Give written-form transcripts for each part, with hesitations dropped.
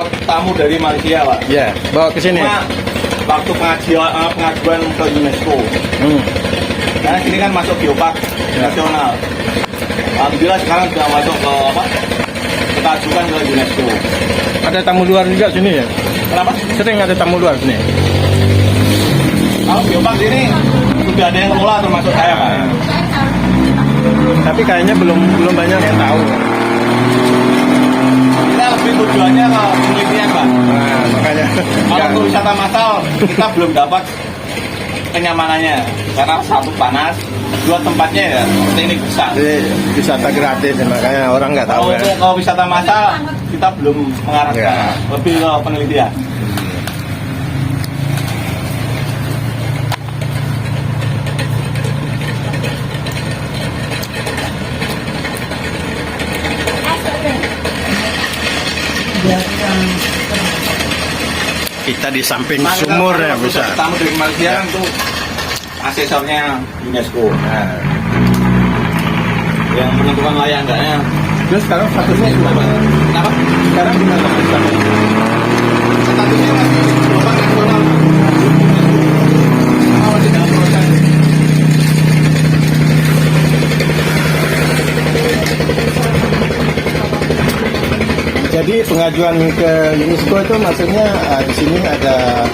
Tamu dari Malaysia, Pak. Ya, bawa ke sini. Cuma waktu pengajuan ke UNESCO. Karena sini kan masuk geopark nasional. Alhamdulillah sekarang sudah masuk ke apa? Kita ajukan ke UNESCO. Ada tamu luar juga sini ya? Kenapa? Sering ada tamu luar sini. Kalau geopark ini sudah ada yang ngelola termasuk saya, Pak. Tapi kayaknya belum banyak yang tahu. Kita lebih tujuannya ke penelitian, Pak. Nah, makanya. Kalau untuk wisata massal kita belum dapat kenyamanannya karena satu panas, dua tempatnya ya seperti ini besar. Jadi wisata gratis, makanya orang nggak tahu Kalau ya. untuk ke wisata massal kita belum mengarah ke Ya. sana. Lebih ke penelitian. Kita di samping Nah, kita sumur ya kalau bisa. tamu dari Malaysia kan tuh asesornya UNESCO. Nah, Yang menentukan layak enggaknya. terus sekarang statusnya gimana? Kenapa? Sekarang gimana statusnya? Statusnya masih geopark nasional. Masih dalam proses. Jadi pengajuan ke UNESCO itu maksudnya di sini ada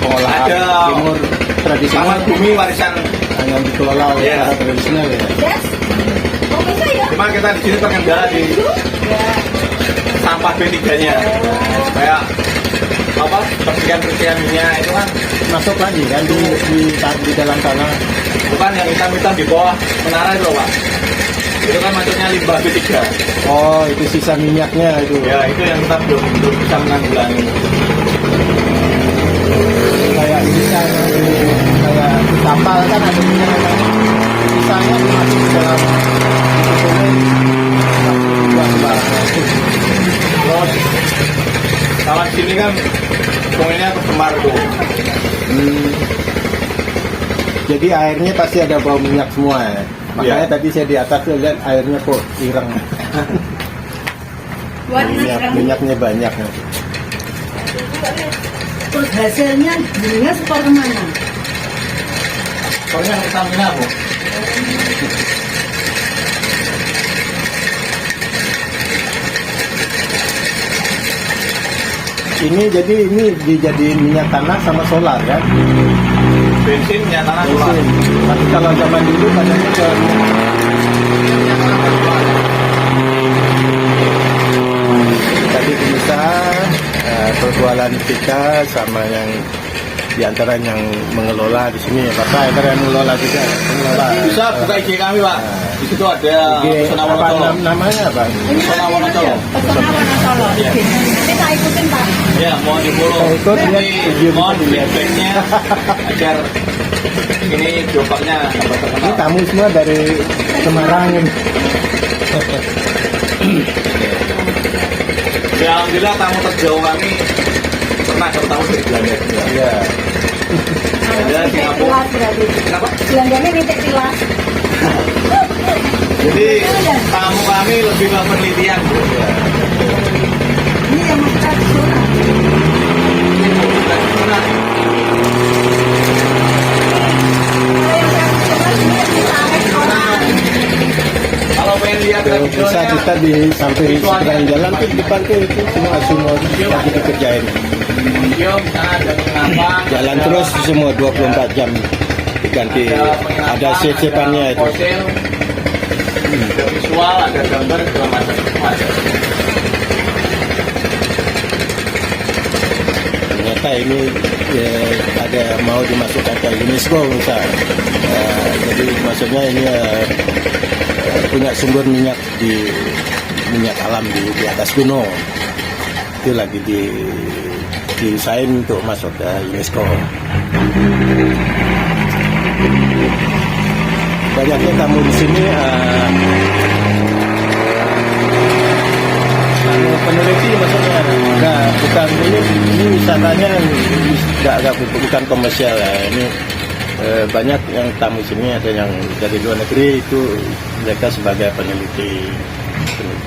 pengolahan Ada timur tradisional Taman bumi warisan. yang dikelola oleh Iya. secara tradisional ya. Cuma kita di sini terkendala di sampah B3-nya. Kayak apa? Percikan-percikan minyak itu kan Masuk lagi kan di dalam tanah. bukan yang hitam-hitam di bawah menara itu loh, Pak. Itu kan masuknya limbah B3. Oh, itu sisa minyaknya itu. Ya, itu yang kita belum bisa menanggulangi. Kayak sisa kayak kapal kan ada minyak kan. Sisanya dimasuk ke dalam sungai. Buat sembarangan. Terus kalau di sini kan sungainya tercemar tuh. Jadi airnya pasti ada bau minyak semua ya. Makanya Iya. tadi saya di atas tuh lihat airnya kok ireng. Minyaknya banyak. Terus hasilnya jadinya setor kemana? Soalnya kita minyak, Bu. Ini jadi ini dijadiin minyak tanah sama solar kan? Bensin minyak tanah solar. Bensin. Tapi kalau zaman dulu katanya ke tadi bisa perbualan kita sama yang diantara yang mengelola di sini ya Bapak, antara yang mengelola juga pengelola. Bisa buka IG kami, Pak. Di situ ada Pesona Apa Wonocolo. namanya Pak? Pesona Wonocolo. Pesona Wonocolo. Iya. Nanti saya ikutin Pak. Ya, mohon di follow. Saya ikut, lihat Nanti video mohon bisa dilihat. feedbacknya agar ini geoparknya dapat Ini terkenal. tamu semua dari Semarang ini. Ya, alhamdulillah tamu terjauh kami pernah bertamu dari Belanda. Iya. Ada Titik Singapura. tilas berarti. Kenapa? Belanjanya titik tilas. Jadi tamu kami lebih ke penelitian, Bu. Ini yang mau tradisional. Nah, Kalau yang tradisional ini yang ditarik orang. kalau pengen lihat Kalau bisa videonya, kita di samping seberang jalan tuh di depan tuh itu semua lagi dikerjain. video misalnya ada penginapan, Jalan ada- terus semua 24 jam diganti. penginapan, Ada sip-sipannya ada itu. hotel, ada visual, ada gambar, segala macam semua ada. Ternyata ini ada mau dimasukkan ke UNESCO misal. Jadi maksudnya ini punya sumber minyak di minyak alam di atas gunung. Itu lagi diusahain untuk masuk ke UNESCO. Banyaknya tamu di sini peneliti maksudnya. Nah, bukan ini wisatanya bukan komersial ya. Ini banyak yang tamu sini ada yang dari luar negeri itu mereka sebagai peneliti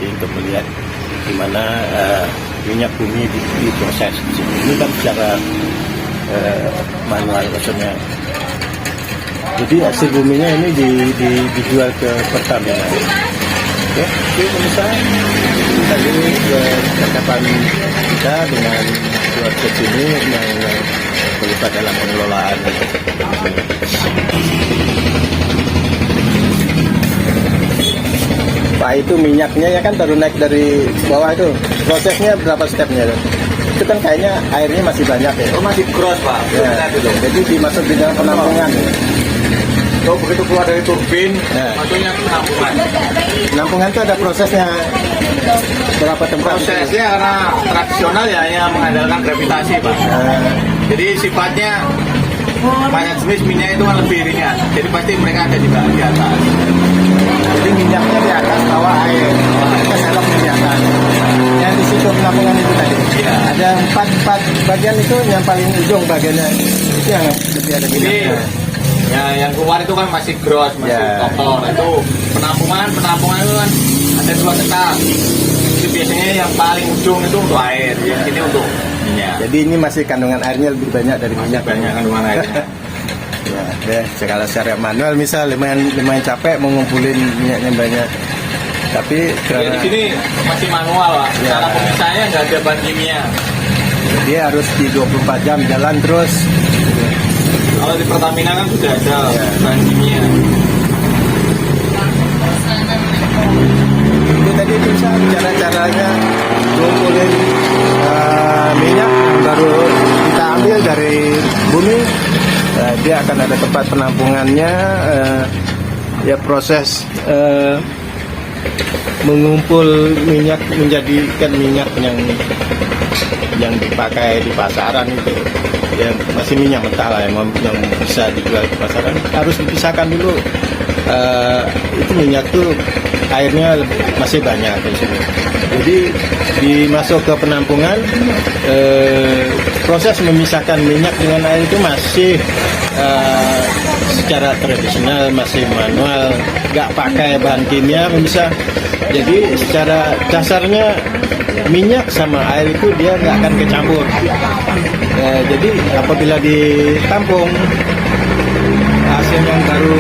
untuk melihat di mana minyak bumi diproses di sini. Ini kan secara manual maksudnya. Jadi hasil buminya ini dijual ke Pertamina. Ya, itu misalnya tadi percakapan kita dengan keluarga sini yang terlibat dalam pengelolaan. Pak, itu minyaknya ya kan baru naik dari bawah itu. Prosesnya berapa stepnya tuh? Itu kan kayaknya airnya masih banyak ya. Oh, masih cross Pak. Ya, jadi dimasuk di dalam penampungan. So, begitu keluar dari turbin, Ya. masuknya ke penampungan. Penampungan itu ada prosesnya berapa tempat? Prosesnya karena tradisional ya hanya mengandalkan gravitasi Pak. Jadi sifatnya banyak jenis minyak itu kan lebih ringan. Jadi pasti mereka ada di atas. Jadi minyaknya di atas, bawah air. Kita serap di atas. Yang di situ penampungan itu tadi. Iya. Ada empat bagian itu yang paling ujung bagiannya. Itu yang lebih ada Jadi minyaknya. ya yang keluar itu kan masih gross, masih Ya. kotor. Itu penampungan itu kan ada 2 tetap. Itu biasanya yang paling ujung itu untuk air, yang ini untuk minyak. Jadi ini masih kandungan airnya lebih banyak dari minyak. Banyak kandungan airnya. Ya, deh, kalau secara manual misal lumayan capek mengumpulin minyaknya banyak. Tapi Ya, di karena sini masih manual Pak. Ya. Cara pemisahnya nggak ada bahan kimia. dia harus di 24 jam jalan terus. Kalau di Pertamina kan sudah ada Ya. bahan kimia. Itu tadi bisa cara-caranya ngumpulin minyak yang baru kita ambil dari bumi. Dia akan ada tempat penampungannya. Ya proses mengumpul minyak menjadikan minyak yang dipakai di pasaran itu ya masih minyak mentah lah yang bisa dijual di pasaran harus dipisahkan dulu. Itu minyak tuh airnya masih banyak di sini. Jadi dimasuk ke penampungan, proses memisahkan minyak dengan air itu masih secara tradisional, masih manual, nggak pakai bahan kimia bisa. Jadi secara dasarnya minyak sama air itu dia nggak akan kecampur. Jadi apabila ditampung hasil yang baru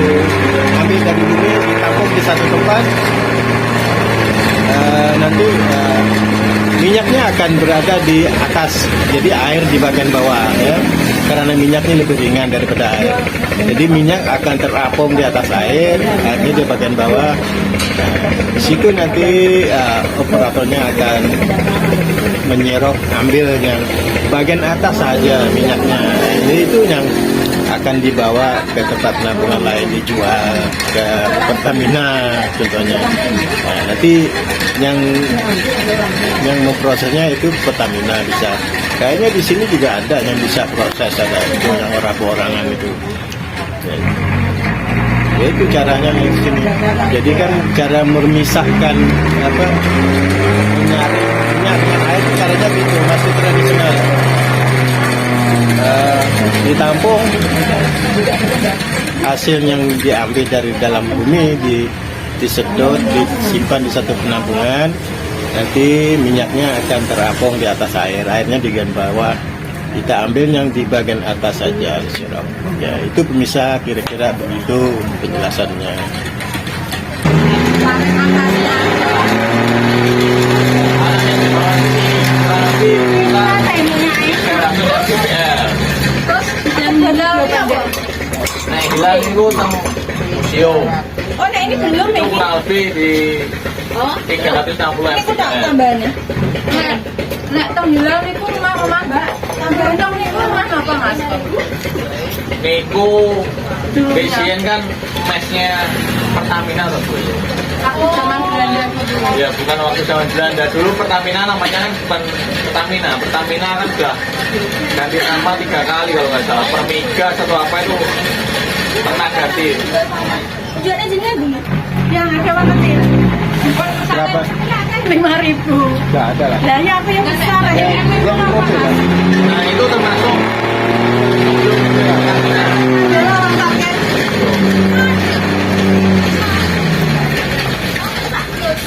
ambil dari bumi ditampung di satu tempat, nanti minyaknya akan berada di atas, jadi air di bagian bawah ya, karena minyaknya lebih ringan daripada air. Jadi minyak akan terapung di atas air, airnya di bagian bawah. Di situ nanti operatornya akan menyerok, ambil yang bagian atas saja minyaknya. Jadi itu yang akan dibawa ke tempat penampungan lain, dijual ke Pertamina contohnya. Nah, nanti yang memprosesnya itu Pertamina bisa. Kayaknya di sini juga ada yang bisa proses, ada yang orang-orangan itu. Ya, itu caranya di sini. Jadi kan cara memisahkan menyaring minyak dengan air itu caranya gitu, masih tradisional. Ditampung, hasil yang diambil dari dalam bumi disedot, disimpan di satu penampungan. Nanti minyaknya akan terapung di atas air, airnya di bagian bawah. Kita ambil yang di bagian atas saja, sirop. Ya, itu pemisah kira-kira begitu penjelasannya. Nah, hilang itu tentang museum. Oh, nah ini belum Itu nih. kurang lebih di Oh, 360 ini aku tak MPR. tambahannya. Nek tong hilang niku rumah Mbak. Tambahan tong niku rumah apa Mas? Niku BCN kan mesnya Pertamina loh Bu. Aku zaman Belanda dulu. Ya bukan waktu zaman Belanda dulu Pertamina namanya kan bukan Pertamina. Pertamina kan sudah ganti nama 3 kali kalau nggak salah. Permigas atau apa itu pernah ganti. Tujuannya jenisnya gini. Yang ada warna kecil. Berapa? 5.000. Nggak ada lah. Lah ya apa yang besar ya? Yang mobil lah. Nah itu termasuk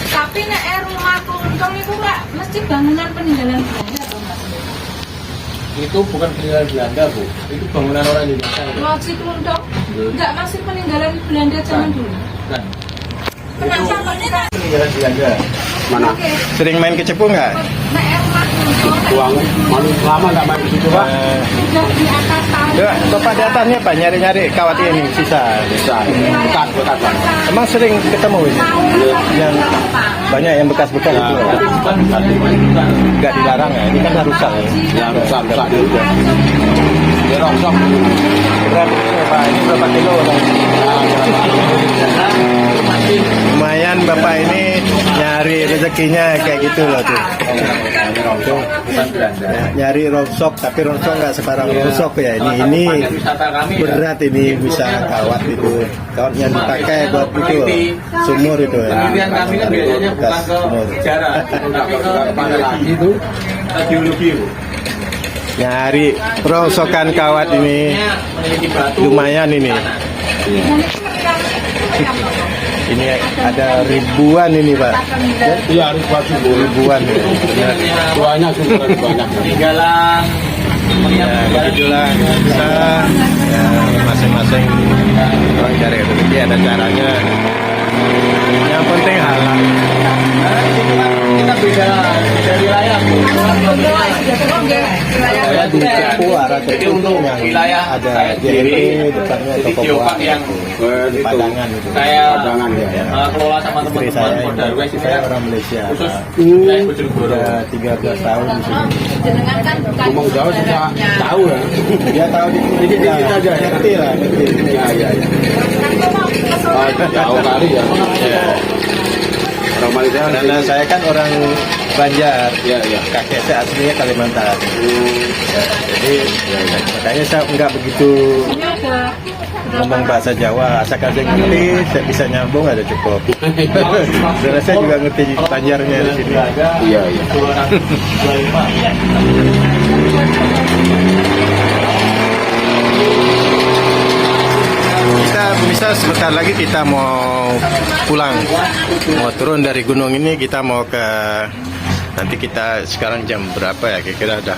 Tapi nek rumahku untung itu Kak, mesti bangunan peninggalan Itu bukan peninggalan Belanda, Bu. Itu bangunan orang Indonesia. Masih untuk enggak masih peninggalan Belanda zaman dulu. Kan. Kenapa mereka? Peninggalan Belanda. Mana? Oke. Sering main ke Cepu nggak? Naik rumah Uang malu lama nggak main di situ Pak? sudah di atas tahun. Ya, Bapak datangnya Pak nyari-nyari kawat ini sisa. Bisa. Bekas bekas Pak. Emang sering ketemu ini? Yang banyak yang bekas-bekas itu. Bukan bukan. Nggak dilarang ya? Ini kan rusak ya. Ya rusak dulu. Dia rongsok. Berat ini Pak, ini berapa kilo? Lumayan Bapak ini nyari rezekinya kayak gitu loh tuh. Bukan Belanda. Nyari rongsok, tapi rongsok nggak sebarang rongsok ya. Ini Wisata kami ya. berat ini bisa kawat itu. Kawat yang dipakai buat itu sumur itu ya. Penelitian kami kan biasanya bukan Bekas ke sumur. sejarah, tapi ke Pada lagi itu geologi. Bu. Nyari rongsokan kawat ini Meneliti batu. lumayan ini. Ini ada ribuan ini Pak. iya harus baju Bu. Ribuan. Ya, Banyak sumber banyak. Peninggalan. ya begitulah bisa ya, masing-masing orang cari rezeki ada caranya. Yang penting halal. Kita beda wilayah. Bu. Saya di Cepu arah Jadi Cepu untuk yang wilayah ada saya JLP sendiri, depannya jadi toko geopark buah yang di Padangan itu. saya Padangan ya. kelola sama Istri teman-teman saya, Polda West itu saya ya. orang Malaysia. Khusus Pak. wilayah Bojonegoro. Udah 13 tahun di sini. Jenengan kan bukan Ngomong Jawa juga tahu ya. Dia tahu dikit-dikit aja. Ngerti lah, ngerti. Iya iya. Jauh kali ya. Orang Malaysia Karena saya kan orang Banjar. Iya iya. Kakek saya aslinya Kalimantan. Ya, jadi makanya saya nggak begitu ngomong bahasa Jawa. Asalkan saya ngerti, saya bisa nyambung ada cukup. Karena saya juga ngerti Banjarnya di sini. Iya iya. 2625. Kita bisa sebentar lagi kita mau pulang, mau turun dari gunung ini, kita mau ke, nanti kita sekarang jam berapa ya, kira-kira ada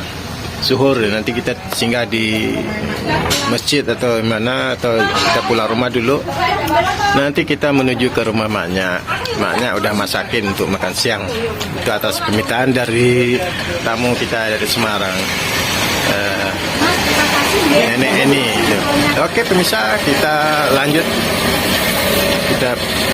zuhur, nanti kita singgah di masjid atau mana, atau kita pulang rumah dulu, nanti kita menuju ke rumah maknya. Maknya udah masakin untuk makan siang, itu atas permintaan dari tamu kita dari Semarang. Nenek ini. Oke pemirsa, kita lanjut. Kita